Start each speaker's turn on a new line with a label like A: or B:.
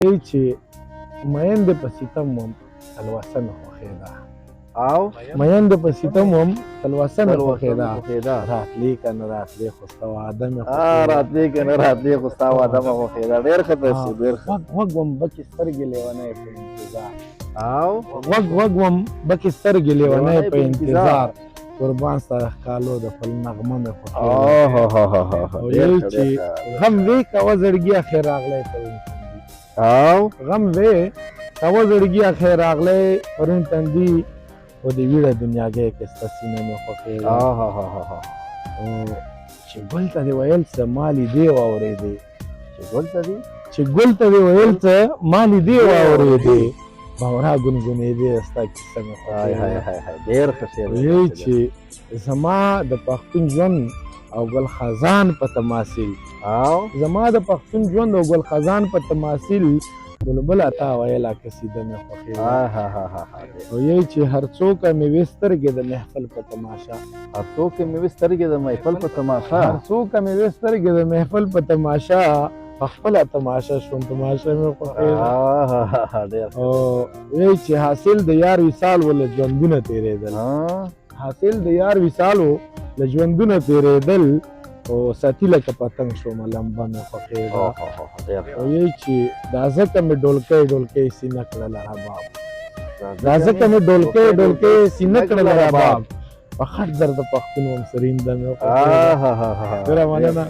A: وایي چې میندې په ستم وم تلوسه مې خوښېده
B: او
A: میندې په ستم وم تلوسه مې خوښېده
B: خوښېده
A: راتلې که نه راتلې خو ستا واده مې
B: راتلې که نه راتلې خو ستا واده مې خوښېده. ډېر ښه تصویر، ډېر ښه.
A: غوږ وم بکې سترګې لیونی په انتظار
B: او
A: غوږ وم بکې سترګې لیونی په انتظار قربان ستا ښکالو د پل نغمه مې خوښېده ویل چې غم وې کوه زړګي اخر راغلی پرون تندي
B: او
A: غم وې کوه زړګي اخر راغلی پرون تندي و د ویړه دنیاګۍ کې ستا سینه مې خوښېده چې ګل ته دې ویل څه ما لیدې واورېدې
B: چې ګل ته دې
A: چې ګل ته دې ویل څه ما لیدې واورېدې باورا ګنګنېدې ستا کیسه مې خوښېده
B: ډېر ښه شعر
A: وایي چې زما د پښتون ژوند او ګل خزان په تماثیل
B: او
A: زما د پښتون ژوند او ګل خزان په تماثیل بلبل عطا ویلا قصیده مې خوښېده وایي چې هر څوک مې وې سترګې د محفل په تماشا
B: هر څوک مې وې سترګې د محفل په تماشا
A: هر څوک مې وې سترګې د محفل په تماشا خپله تماشا شوم تماشا مې خوښېده او وایي چې حاصل د یار وصال و له ژوندونه تېرېدل حاصل د یار وصال و له ژوندونه تېرېدل او ساتي لکه پتنګ شومه لمبه مې خوښېده وایي چې دا ځکه مې ډولکی سینه کړله رباب دا ځکه مې ډولکی سینه کړله رباب په خټ در د پښتون وم سرینده مې خوښېده ډېره مننه